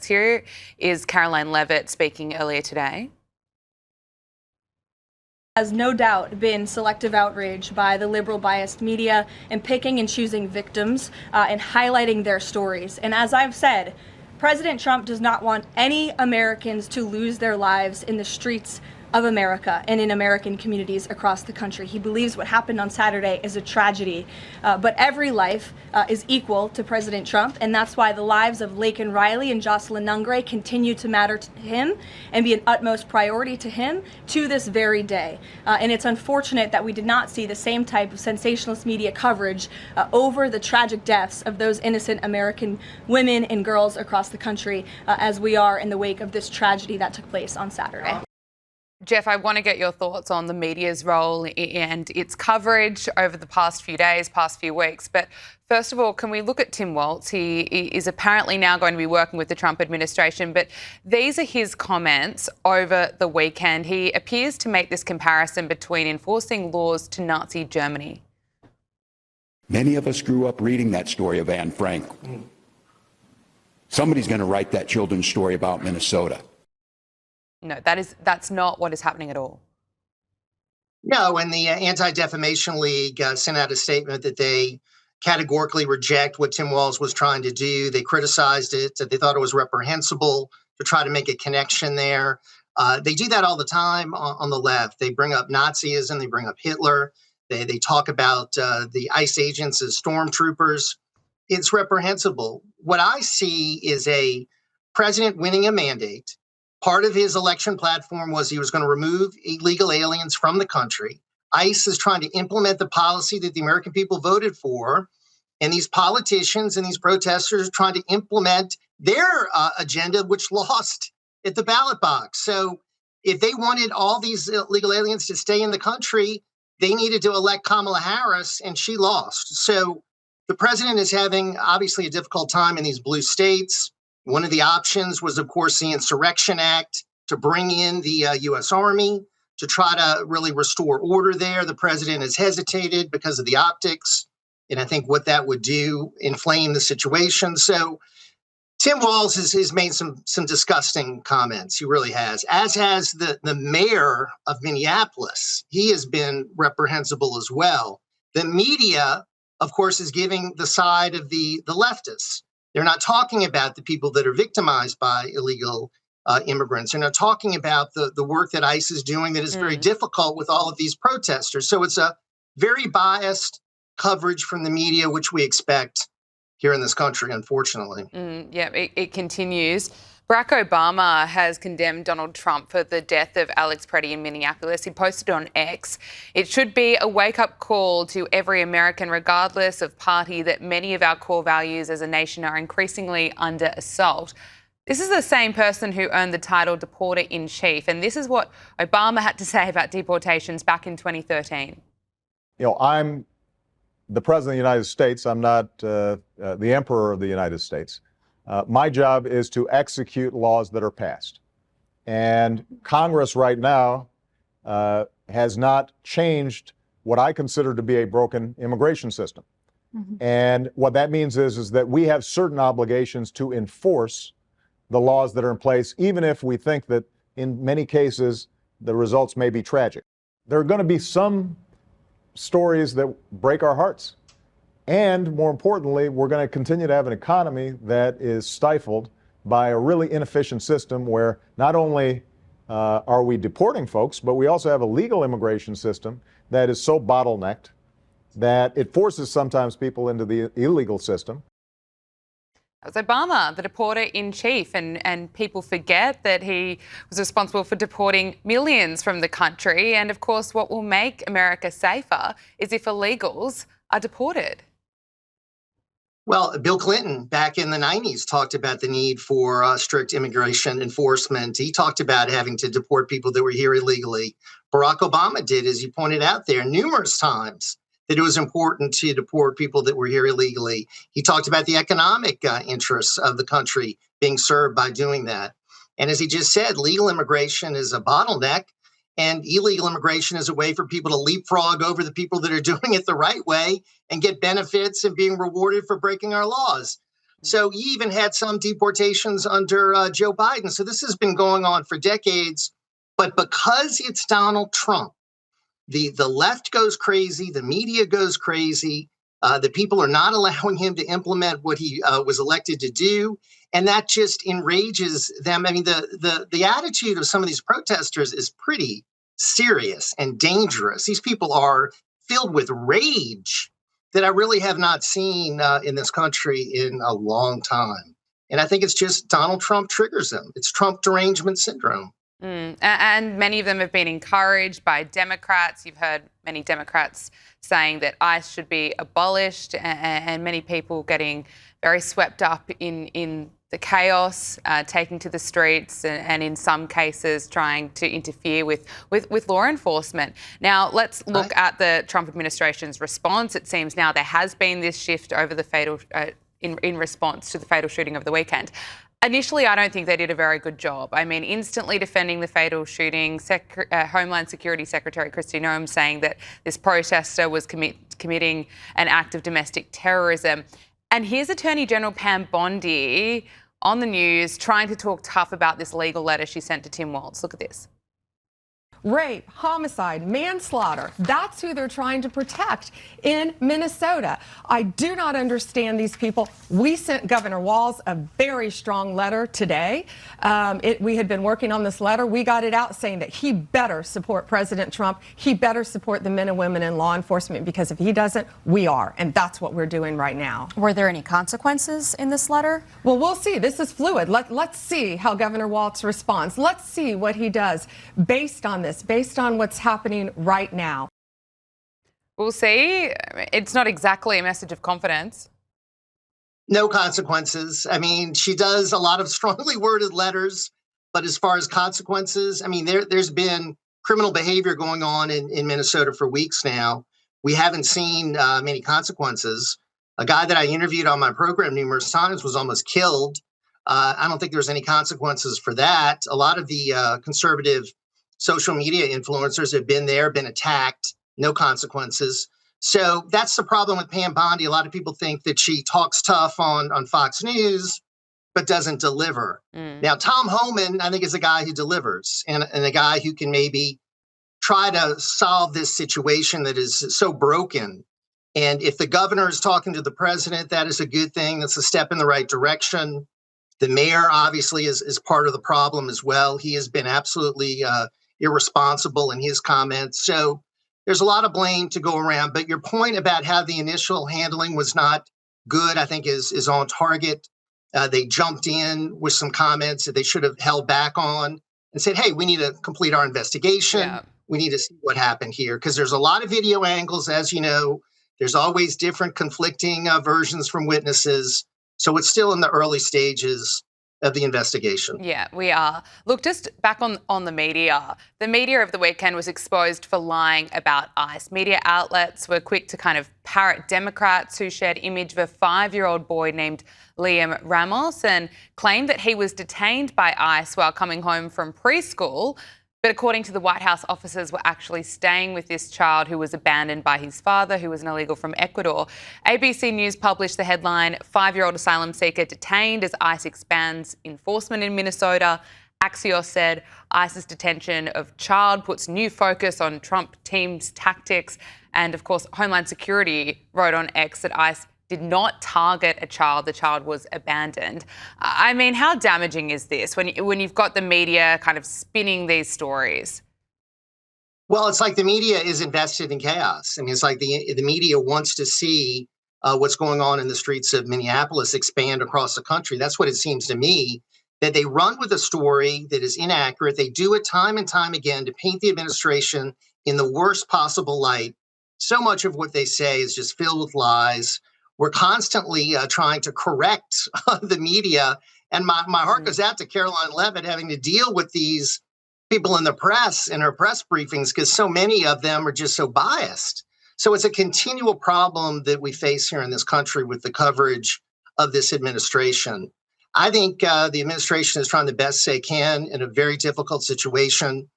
Here is Caroline Levitt speaking earlier today. Has no doubt been selective outrage by the liberal biased media and picking and choosing victims and highlighting their stories. And as I've said, President Trump does not want any Americans to lose their lives in the streets of America and in American communities across the country. He believes what happened on Saturday is a tragedy, but every life is equal to President Trump, and that's why the lives of Laken Riley and Jocelyn Nungray continue to matter to him and be an utmost priority to him to this very day. And it's unfortunate that we did not see the same type of sensationalist media coverage over the tragic deaths of those innocent American women and girls across the country as we are in the wake of this tragedy that took place on Saturday. Jeff, I want to get your thoughts on the media's role and its coverage over the past few days, past few weeks. But first of all, can we look at Tim Walz? He is apparently now going to be working with the Trump administration, but these are his comments over the weekend. He appears to make this comparison between enforcing laws to Nazi Germany. Many of us grew up reading that story of Anne Frank. Somebody's going to write that children's story about Minnesota. No, that's not what is happening at all. No, and the Anti-Defamation League sent out a statement that they categorically reject what Tim Walz was trying to do. They criticized it, that they thought it was reprehensible to try to make a connection there. They do that all the time on the left. They bring up Nazism, they bring up Hitler, they talk about the ICE agents as stormtroopers. It's reprehensible. What I see is a president winning a mandate. Part of his election platform was he was going to remove illegal aliens from the country. ICE is trying to implement the policy that the American people voted for. And these politicians and these protesters are trying to implement their agenda, which lost at the ballot box. So if they wanted all these illegal aliens to stay in the country, they needed to elect Kamala Harris, and she lost. So the president is having, obviously, a difficult time in these blue states. One of the options was, of course, the Insurrection Act to bring in the U.S. Army to try to really restore order there. The president has hesitated because of the optics, and I think what that would do, inflame the situation. So Tim Walz has made some disgusting comments. He really has, as has the mayor of Minneapolis. He has been reprehensible as well. The media, of course, is giving the side of the leftists. They're not talking about the people that are victimized by illegal immigrants. They're not talking about the work that ICE is doing that is very difficult with all of these protesters. So it's a very biased coverage from the media, which we expect here in this country, unfortunately. Yeah, it continues. Barack Obama has condemned Donald Trump for the death of Alex Preddy in Minneapolis. He posted on X, "It should be a wake-up call to every American, regardless of party, that many of our core values as a nation are increasingly under assault." This is the same person who earned the title Deporter-in-Chief, and this is what Obama had to say about deportations back in 2013. I'm the President of the United States. I'm not the Emperor of the United States. My job is to execute laws that are passed. And Congress right now has not changed what I consider to be a broken immigration system. And what that means is that we have certain obligations to enforce the laws that are in place, even if we think that in many cases the results may be tragic. There are going to be some stories that break our hearts. And more importantly, we're going to continue to have an economy that is stifled by a really inefficient system where not only are we deporting folks, but we also have a legal immigration system that is so bottlenecked that it forces sometimes people into the illegal system. That was Obama, the deporter-in-chief, and people forget that he was responsible for deporting millions from the country. And of course, what will make America safer is if illegals are deported. Well, Bill Clinton back in the 90s talked about the need for strict immigration enforcement. He talked about having to deport people that were here illegally. Barack Obama did, as you pointed out there, numerous times, that it was important to deport people that were here illegally. He talked about the economic interests of the country being served by doing that. And as he just said, legal immigration is a bottleneck, and illegal immigration is a way for people to leapfrog over the people that are doing it the right way and get benefits and being rewarded for breaking our laws. So you even had some deportations under Joe Biden. So this has been going on for decades. But because it's Donald Trump, the left goes crazy, the media goes crazy. The people are not allowing him to implement what he was elected to do. And that just enrages them. I mean, the attitude of some of these protesters is pretty serious and dangerous. These people are filled with rage that I really have not seen in this country in a long time. And I think it's just Donald Trump triggers them. It's Trump derangement syndrome. And many of them have been encouraged by Democrats. You've heard many Democrats saying that ICE should be abolished, and many people getting very swept up in the chaos, taking to the streets, and in some cases trying to interfere with law enforcement. Now, let's look at the Trump administration's response. It seems now there has been this shift over the fatal in response to the fatal shooting of the weekend. Initially, I don't think they did a very good job. I mean, instantly defending the fatal shooting, Homeland Security Secretary Kristi Noem saying that this protester was committing an act of domestic terrorism. And here's Attorney General Pam Bondi on the news trying to talk tough about this legal letter she sent to Tim Walz. Look at this. Rape, homicide, manslaughter. That's who they're trying to protect in Minnesota. I do not understand these people. We sent Governor Walz a very strong letter today. We had been working on this letter. We got it out saying that he better support President Trump. He better support the men and women in law enforcement, because if he doesn't, we are. And that's what we're doing right now. Were there any consequences in this letter? Well, we'll see. This is fluid. Let's see how Governor Walz responds. Let's see what he does based on this, based on what's happening right now. We'll see. It's not exactly a message of confidence. No consequences. I mean, she does a lot of strongly worded letters, but as far as consequences, I mean, there's been criminal behavior going on in Minnesota for weeks now. We haven't seen many consequences. A guy that I interviewed on my program numerous times was almost killed. I don't think there's any consequences for that. A lot of the conservative social media influencers have been there, been attacked, no consequences. So that's the problem with Pam Bondi. A lot of people think that she talks tough on Fox News, but doesn't deliver. Now, Tom Homan, I think, is a guy who delivers and a guy who can maybe try to solve this situation that is so broken. And if the governor is talking to the president, that is a good thing. That's a step in the right direction. The mayor, obviously, is part of the problem as well. He has been absolutely irresponsible in his comments. So there's a lot of blame to go around. But your point about how the initial handling was not good, I think, is on target. They jumped in with some comments that they should have held back on and said, hey, we need to complete our investigation. Yeah. We need to see what happened here, because there's a lot of video angles, as you know. There's always different conflicting versions from witnesses. So it's still in the early stages of the investigation. Yeah, we are. Look, just back on the media. The media of the weekend was exposed for lying about ICE. Media outlets were quick to kind of parrot Democrats who shared image of a 5-year-old boy named Liam Ramos and claimed that he was detained by ICE while coming home from preschool. But according to the White House, officers were actually staying with this child who was abandoned by his father, who was an illegal from Ecuador. ABC News published the headline, 5-year-old asylum seeker detained as ICE expands enforcement in Minnesota. Axios said ICE's detention of child puts new focus on Trump team's tactics. And of course, Homeland Security wrote on X that ICE did not target a child. The child was abandoned. I mean, how damaging is this when you've got the media kind of spinning these stories? Well, it's like the media is invested in chaos. I mean, it's like the media wants to see what's going on in the streets of Minneapolis expand across the country. That's what it seems to me, that they run with a story that is inaccurate. They do it time and time again to paint the administration in the worst possible light. So much of what they say is just filled with lies. We're constantly trying to correct the media. And my heart goes out to Caroline Leavitt having to deal with these people in the press in her press briefings, because so many of them are just so biased. So it's a continual problem that we face here in this country with the coverage of this administration. I think the administration is trying the best they can in a very difficult situation.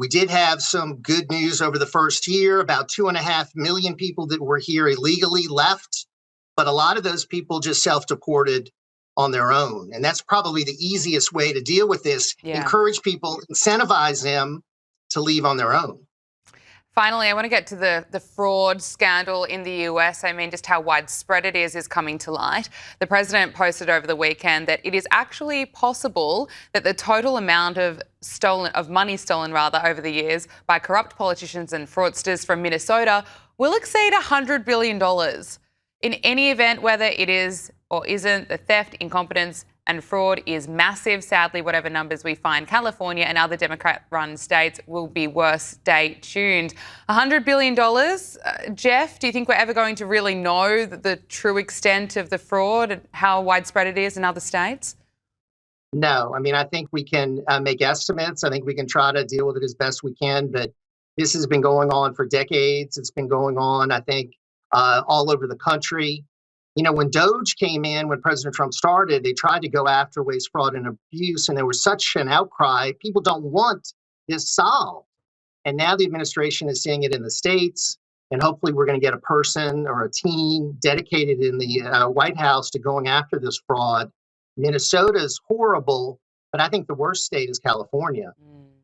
We did have some good news over the first year. About 2.5 million people that were here illegally left. but a lot of those people just self-deported on their own. And that's probably the easiest way to deal with this. Yeah. Encourage people, incentivize them to leave on their own. Finally, I want to get to the fraud scandal in the US. I mean, just how widespread it is coming to light. The president posted over the weekend that it is actually possible that the total amount of money stolen over the years by corrupt politicians and fraudsters from Minnesota will exceed $100 billion. In any event, whether it is or isn't, the theft, incompetence and fraud is massive. Sadly, whatever numbers we find, California and other Democrat-run states will be worse. Stay tuned. $100 billion. Jeff, do you think we're ever going to really know the true extent of the fraud and how widespread it is in other states? No, I mean, I think we can make estimates. I think we can try to deal with it as best we can, but this has been going on for decades. It's been going on, I think, all over the country. You know, when DOJ came in, when President Trump started, they tried to go after waste, fraud, and abuse, and there was such an outcry. People don't want this solved. And now the administration is seeing it in the states, and hopefully we're going to get a person or a team dedicated in the White House to going after this fraud. Minnesota is horrible, but I think the worst state is California.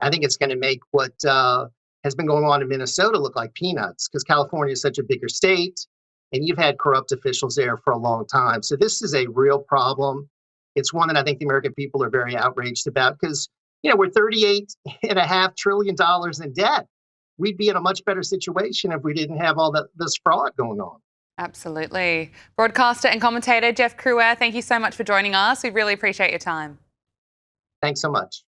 I think it's going to make what has been going on in Minnesota look like peanuts, because California is such a bigger state. And you've had corrupt officials there for a long time. So this is a real problem. It's one that I think the American people are very outraged about because, you know, we're $38.5 trillion in debt. We'd be in a much better situation if we didn't have all this fraud going on. Absolutely. Broadcaster and commentator Jeff Crouere, thank you so much for joining us. We really appreciate your time. Thanks so much.